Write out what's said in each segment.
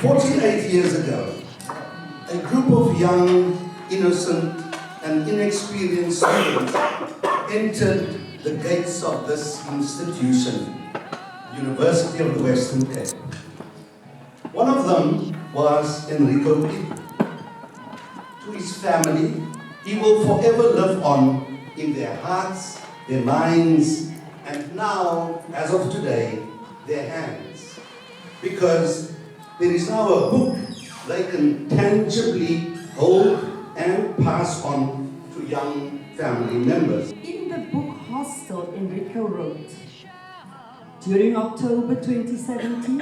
48 years ago, a group of young, innocent, and inexperienced students entered the gates of this institution, University of the Western Cape. One of them was Enrico Pedro. To his family, he will forever live on in their hearts, their minds, and now, as of today, their hands. Because there is now a book they can tangibly hold and pass on to young family members. In the book Hostel, Enrico wrote, during October 2017,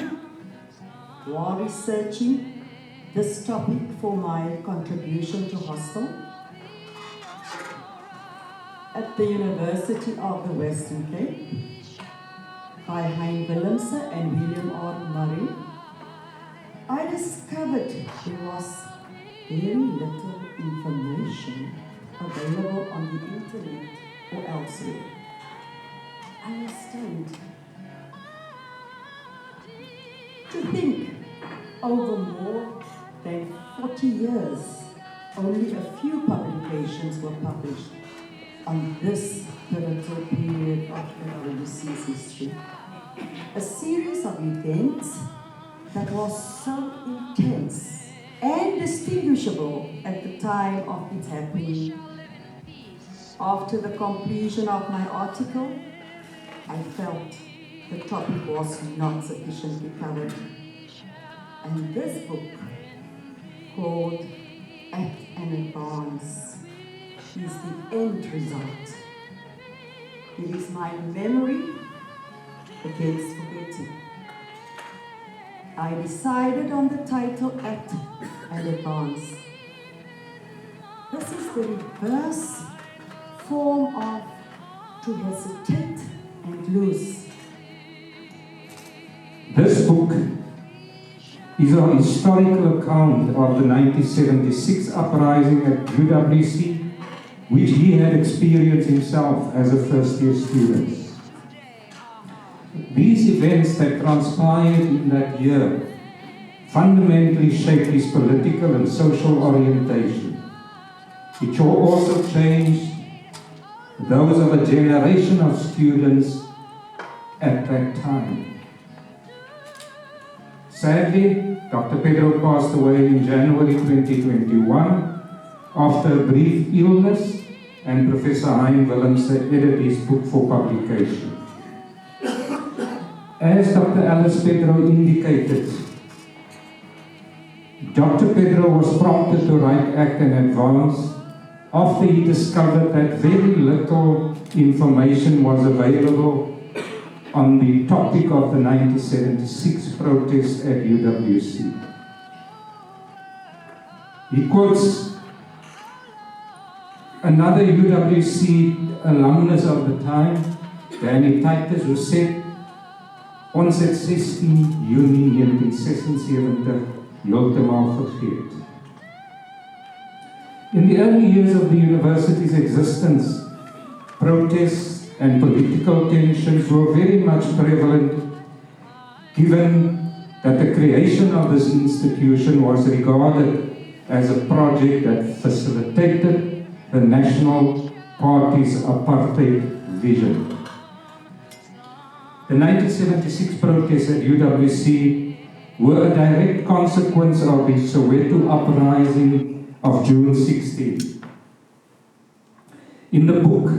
while researching this topic for my contribution to Hostel at the University of the Western Cape by Hein Willemse and William R. Murray, I discovered there was very little information available on the internet or elsewhere. I was stunned to think over more than 40 years, only a few publications were published on this pivotal period of the UWC's history. A series of events that was so intense and distinguishable at the time of its happening. After the completion of my article, I felt the topic was not sufficiently covered. And this book, called At an Advance, is the end result. It is my memory against forgetting. I decided on the title At an Advance. This is the reverse form of to hesitate and lose. This book is a historical account of the 1976 uprising at UWC, which he had experienced himself as a first-year student. These events that transpired in that year fundamentally shaped his political and social orientation. It also changed those of a generation of students at that time. Sadly, Dr. Pedro passed away in January 2021 after a brief illness, and Professor Hein Willemse edited his book for publication. As Dr. Alice Pedro indicated, Dr. Pedro was prompted to write Act and Advance after he discovered that very little information was available on the topic of the 1976 protest at UWC. He quotes another UWC alumnus of the time, Danny Titus, who said, "Ons het 16 Junie 1976 heeltemal vergeet." In the early years of the university's existence, protests and political tensions were very much prevalent, given that the creation of this institution was regarded as a project that facilitated the National Party's apartheid vision. The 1976 protests at UWC were a direct consequence of the Soweto uprising of June 16. In the book,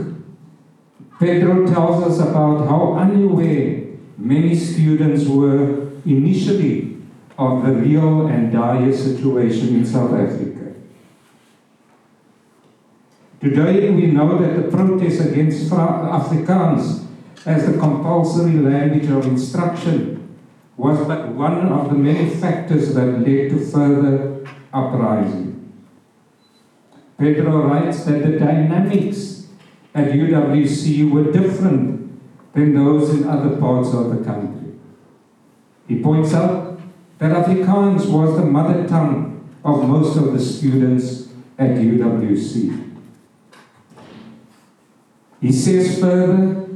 Pedro tells us about how unaware many students were initially of the real and dire situation in South Africa. Today we know that the protest against Afrikaans as the compulsory language of instruction was but one of the many factors that led to further uprising. Pedro writes that the dynamics at UWC were different than those in other parts of the country. He points out that Afrikaans was the mother tongue of most of the students at UWC. He says further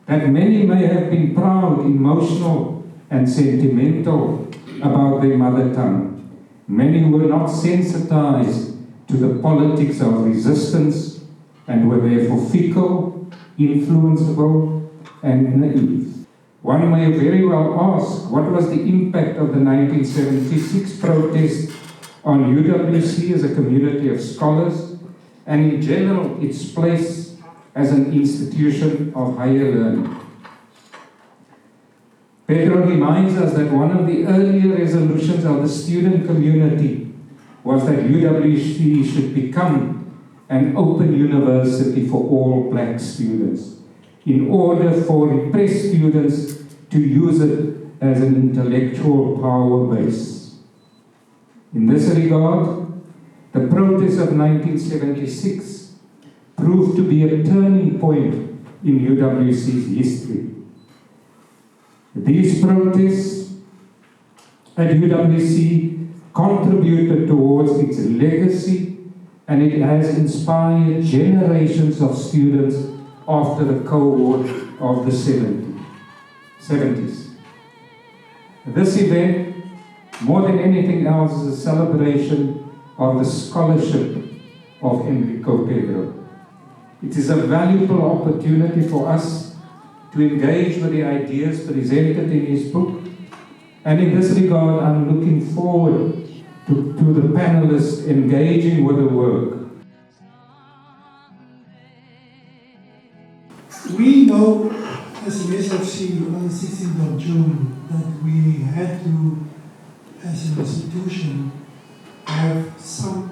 that many may have been proud, emotional, and sentimental about their mother tongue. Many were not sensitized to the politics of resistance and were therefore fickle, influenceable, and naive. One may very well ask, what was the impact of the 1976 protest on UWC as a community of scholars, and in general its place as an institution of higher learning? Pedro reminds us that one of the earlier resolutions of the student community was that UWC should become an open university for all black students, in order for repressed students to use it as an intellectual power base. In this regard, the protest of 1976 proved to be a turning point in UWC's history. These protests at UWC contributed towards its legacy, and it has inspired generations of students after the cohort of the 70s. This event, more than anything else, is a celebration of the scholarship of Enrico Pedro. It is a valuable opportunity for us to engage with the ideas presented in his book, and in this regard I'm looking forward to the panelists engaging with the work. We know as an SFC on the 16th of June that we had to, as an institution, have some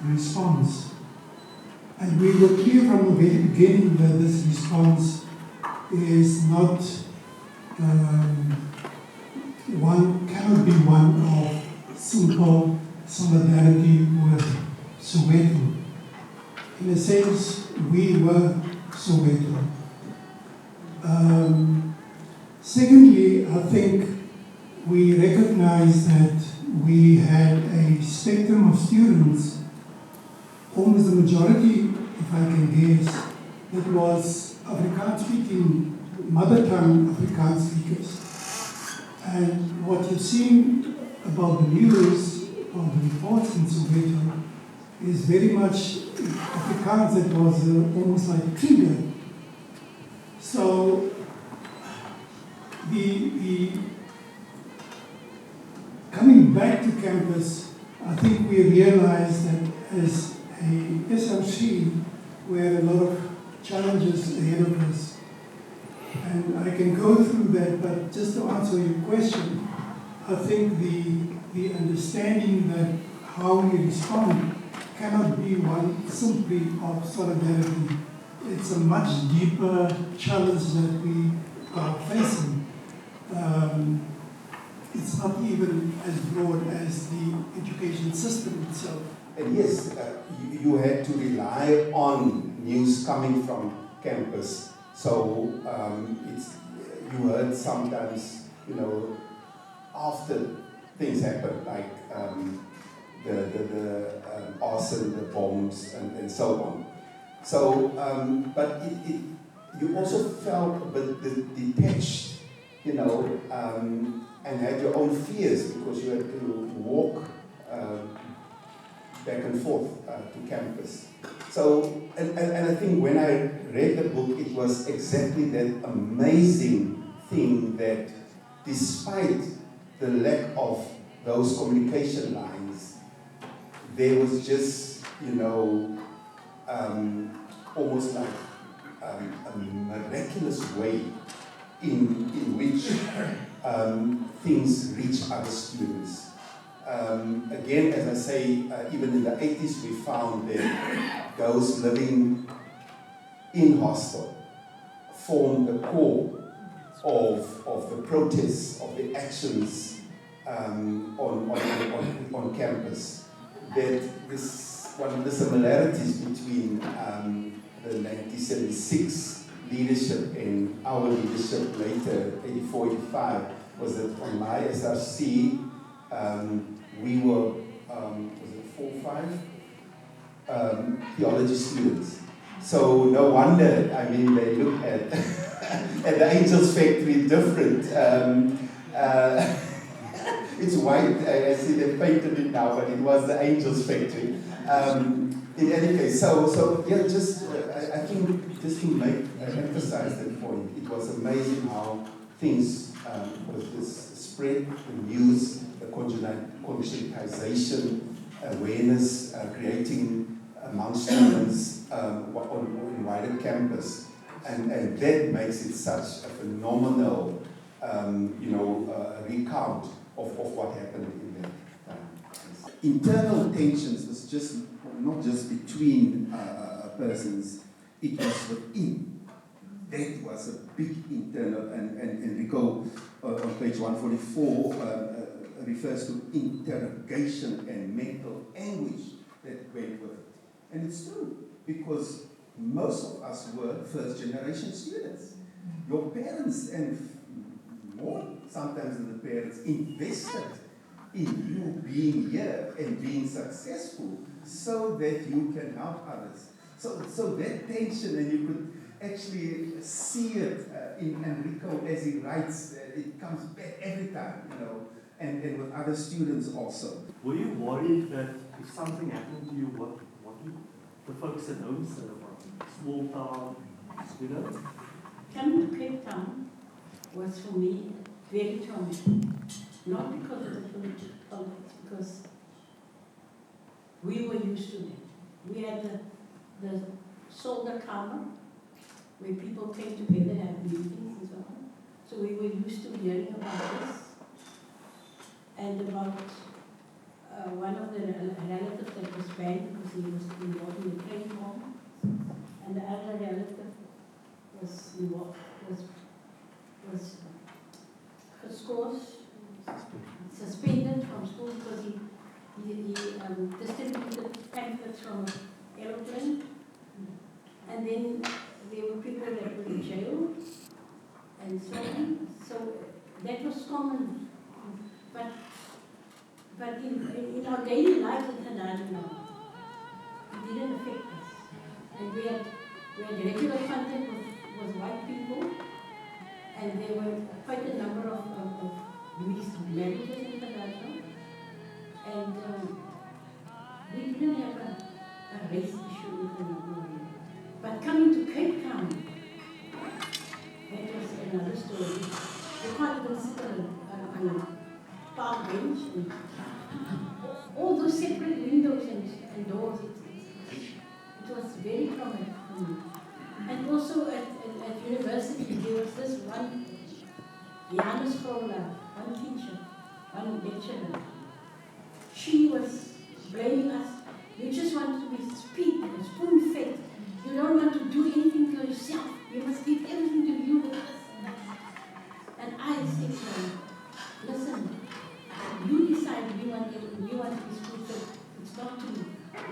response. And we were clear from the very beginning that this response is not cannot be one of simple solidarity with Soweto. In a sense, we were Soweto. Secondly, I think we recognize that we had a spectrum of students, almost the majority, if I can guess, that was Afrikaans-speaking, mother tongue Afrikaans speakers. And what you've seen about the news, or the reports in Soweto, is very much Afrikaans that was almost like triggered. So the coming back to campus, I think we realized that as a SLC, we had a lot of challenges ahead of us. And I can go through that, but just to answer your question, I think the understanding that how we respond cannot be one simply of solidarity. It's a much deeper challenge that we are facing. It's not even as broad as the education system itself. And yes, you had to rely on news coming from campus. So you heard sometimes, after things happen, like the arson, the bombs, and so on. So, but you also felt a bit detached, and had your own fears because you had to walk back and forth to campus. So, and I think when I read the book, it was exactly that amazing thing that despite the lack of those communication lines, there was just, almost like a miraculous way in which things reach other students. Again, as I say, even in the 80s, we found that those living in hostel formed the core of the protests, of the actions on campus. That this one of the similarities between the 1976 leadership and our leadership later, 84, 85, was that on my SRC, we were, was it 4 or 5? Theology students. So no wonder, they look at at the Angels Factory different. It's white. I see they painted it now, but it was the Angels Factory. In any case, so yeah, just I think just to emphasize that point, it was amazing how things with this spread, the news, the conscientization, awareness, creating among students on wider campus, and that makes it such a phenomenal, recount of what happened in that time. Internal tensions was just not just between persons, it was within. That was a big internal, and Enrico on page 144 refers to interrogation and mental anguish that went with it. And it's true, because most of us were first generation students. Your parents, and more sometimes than the parents, invested in you being here and being successful so that you can help others. So that tension, and you could actually see it in Enrico as he writes, it comes back every time, and with other students also. Were you worried that if something happened to you, what the folks at home said about small town, Coming to Cape Town was for me very traumatic. Not because of the politics, because we were used to that. We had the soldier karma, where people came together and had meetings and so on. So we were used to hearing about this. And about one of the relatives that was banned because he was involved in the train bomb. And the other relative was involved, was suspended from school because he distributed pamphlets from an aeroplane. And then there were people that were in jail and so on. So that was common. But in our daily life in Canada, it didn't affect us. And we had regular contact with white people, and there were quite a number of marriages in Canada. And we didn't have a race issue in Canada. But coming to Cape Town, that was another story. You can't even sit on a park bench, and all those separate windows and doors. It was very traumatic for me. And also at university, there was this one, Janus Krola, one teacher, one lecturer. She was blaming us. You just want to be spoon-fed. You don't want to do anything for yourself. You must give everything to you with us. And I said to her, listen, you decide you want to be spoon-fed. It's not to me.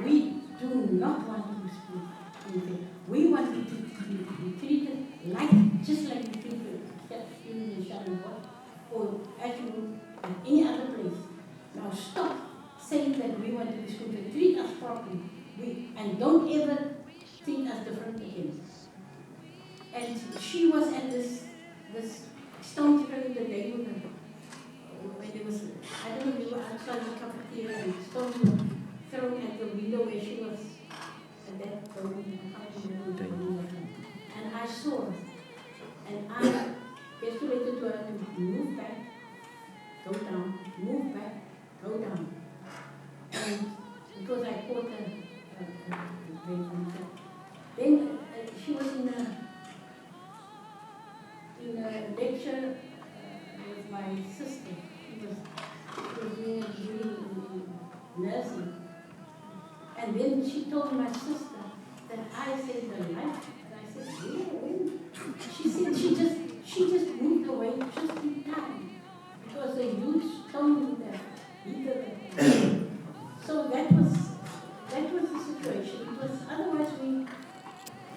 We do not want to be spoon-fed. We want to be treated just like we treat students in Sharon or as you would at any other place. Now stop saying that we want to be spoon-fed. Treat us properly. And don't ever treat us different again. And she was at this stone throwing the neighborhood. When there was, I don't know, we were outside the cafeteria and stones were thrown at the window where she was at that building. And I saw her. And I gesticulated to her to move back, go down, move back, go down. And because I caught her, then she was in a lecture with my sister. She was doing a degree in nursing. And then she told my sister that I saved her life. And I said, yeah, when? She said she just moved away just in time. Because a huge stone in there. So that was the situation. It was otherwise we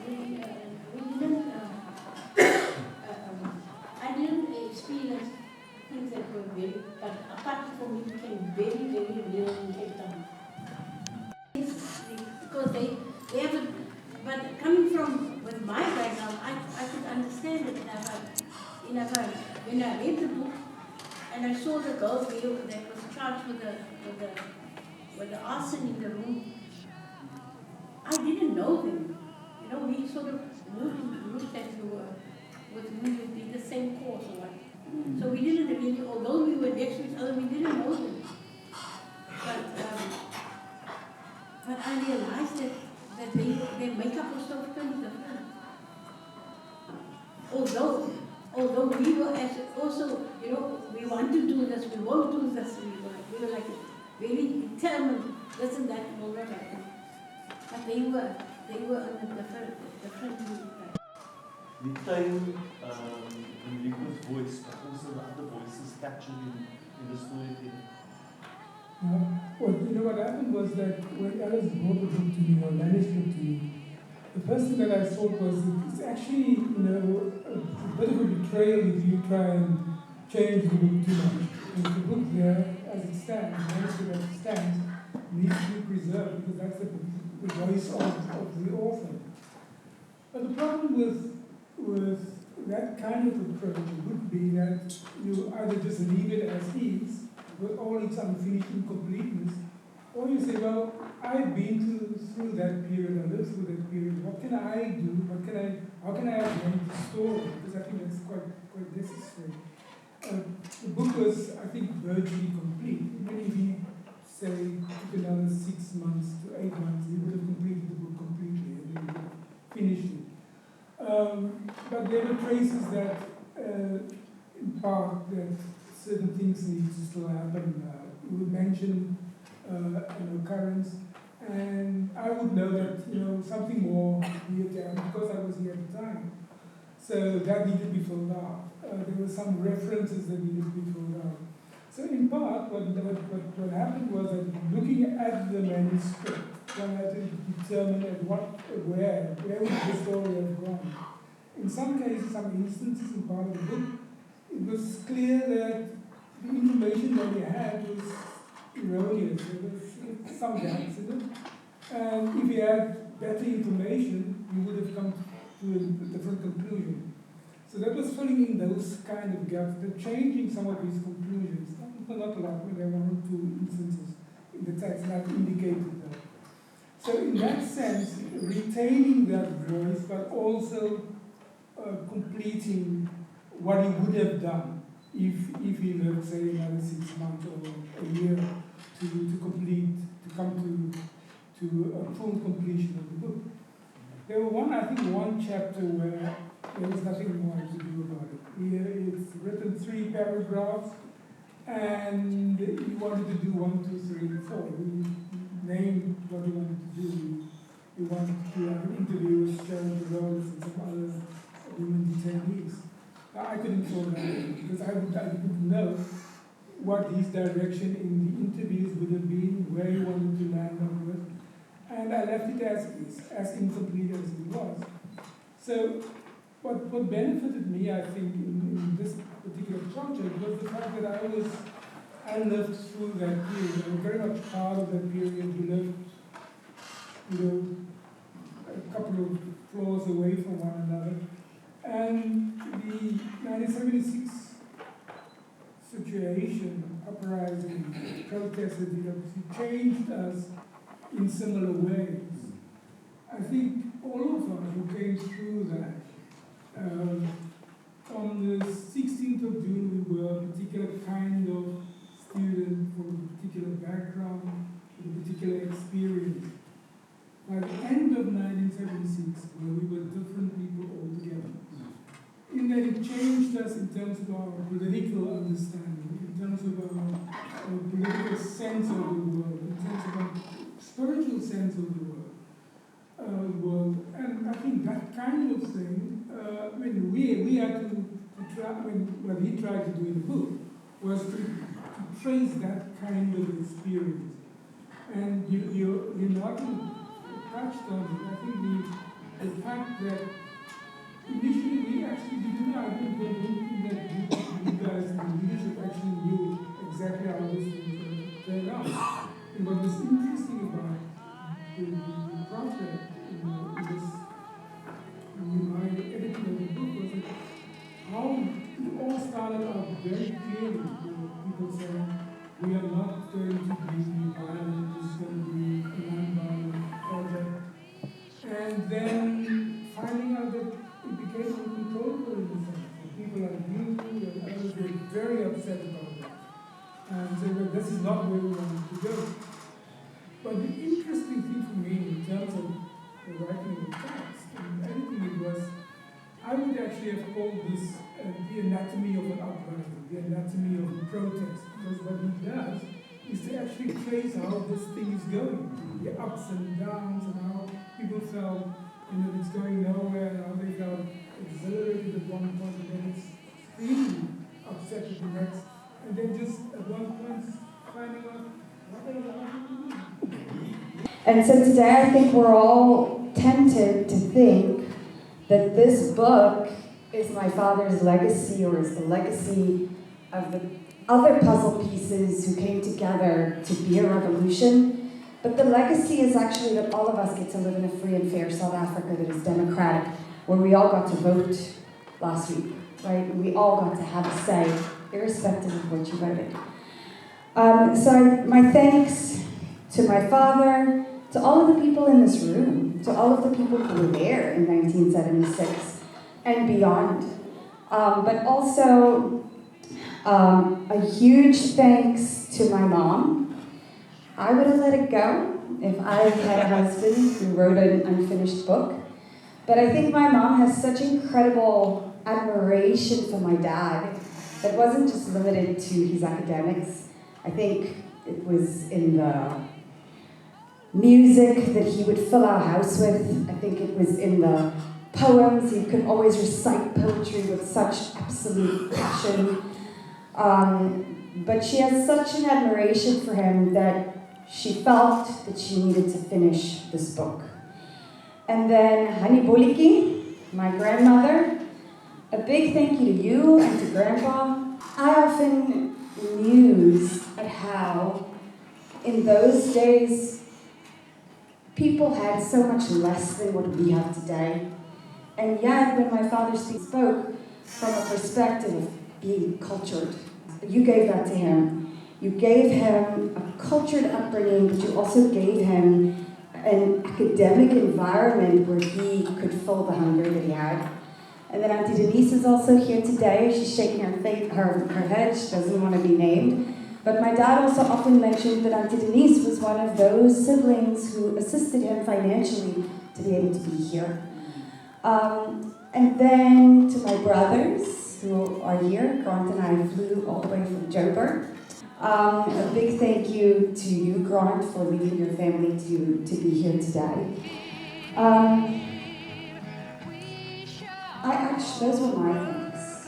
didn't. I didn't experience things that were very. But apart from me, became very, very real in Cape Town. Because they have a. But coming from with my background, I could understand it when I read the book. and I saw the girl that was charged with the arson in the room. I didn't know them. You know, we sort of moved in groups that we were with whom we did the same course or what. So we didn't really, although we were next to each other, we didn't know them. But I realized that their makeup was so different. Although we were also, you know, we want to do this, we won't do this, we were like really determined, this and that will not happen. But they were on a different path. The time Enrico's voice, but also the other voices captured in the storytelling. Well, you know what happened was that when Alice brought the book to me, or manuscript to me, the first thing that I thought was it's actually, you know, a bit of a betrayal if you try and change the book too much. Because the book there, as it stands, the manuscript as it stands, needs to be preserved because that's the voice of the author. But the problem with that kind of approach would be that you either just leave it as is, with all its unfinished incompleteness, or you say, well, I've been through that period, I lived through that period, what can I do, how can I amend the story, because I think that's quite necessary. The book was, I think, virtually complete. Even if he, say, took another 6 months to 8 months, he would have completed the book completely, and he would have finished it. But there were traces that, in part, that certain things need to still happen. You would mention an occurrence, and I would know that, you know, something more needed to happen because I was here at the time. So that needed to be filled out. There were some references that needed to be filled out. So in part, what happened was that looking at the manuscript, one had to determine where would the story have gone. In some cases, some instances in part of the book, it was clear that the information that we had was erroneous. There was some gaps in it. And if you had better information, you would have come to a different conclusion. So that was filling in those kind of gaps, but changing some of these conclusions. Not a lot, but there were 1 or 2 instances in the text that indicated that. So in that sense, retaining that voice, but also completing what he would have done if he lived, say, another 6 months or a year to come to a full completion of the book. There were one chapter where there was nothing more to do about it. Here it's written 3 paragraphs, and he wanted to do 1, 2, 3, 4. He named what he wanted to do. He wanted to have an interview with Sharon Rose and some other women detainees. I couldn't follow that because I didn't know what his direction in the interviews would have been, where he wanted to land on with, and I left it as incomplete as it was. So what benefited me, I think, in this particular project was the fact that I lived through that period. I was very much part of that period. We lived, you know, a couple of floors away from one another. And the 1976 situation, uprising, protests at UWC changed us in similar ways. I think all of us who came through that, on the 16th of June, we were a particular kind of student from a particular background, with a particular experience. By the end of 1976, where we were different people altogether, in that it changed us in terms of our political understanding, in terms of our political sense of the world, in terms of our spiritual sense of the world. And I think that kind of thing, we had to try, what he tried to do in the book was to trace that kind of experience. And you're not touched on it. I think the fact that initially we actually didn't know, I think that you guys in the leadership actually knew exactly how this thing turned out. And what was interesting about the project, in my editing of the book was that how it all started out very clearly. people saying, we are not going to be violent, it's going to be a non-violent project. And then finding out that it became uncontrollable in the sense that people like you and others were very upset about that. And said, well, this is not where we want to go. But the interesting thing for me in terms of the writing of the text and editing it was, I would actually have called this the anatomy of an uprising, the anatomy of a protest. Because what he does is to actually trace how this thing is going, the ups and downs, and how people felt, it's going nowhere, and how they felt exhilarated at one point, and then it's extremely upset at the next, and then just at one point finding out what they want to do. And so today I think we're all tempted to think that this book is my father's legacy, or is the legacy of the other puzzle pieces who came together to be a revolution. But the legacy is actually that all of us get to live in a free and fair South Africa that is democratic, where we all got to vote last week, right? We all got to have a say, irrespective of what you voted. My thanks to my father, to all of the people in this room, to all of the people who were there in 1976 and beyond. But also a huge thanks to my mom. I would have let it go if I had a husband who wrote an unfinished book. But I think my mom has such incredible admiration for my dad that wasn't just limited to his academics. I think it was in the music that he would fill our house with. I think it was in the poems. He could always recite poetry with such absolute passion. But she has such an admiration for him that she felt that she needed to finish this book. And then Hani Boliki, my grandmother, a big thank you to you and to Grandpa. I often muse at how, in those days, people had so much less than what we have today. And yet, when my father spoke from a perspective of being cultured, you gave that to him. You gave him a cultured upbringing, but you also gave him an academic environment where he could fill the hunger that he had. And then Auntie Denise is also here today. She's shaking her head. She doesn't want to be named. But my dad also often mentioned that Auntie Denise was one of those siblings who assisted him financially to be able to be here. And then to my brothers who are here, Grant and I flew all the way from Joburg. A big thank you to you, Grant, for leaving your family to be here today. Those were my thanks.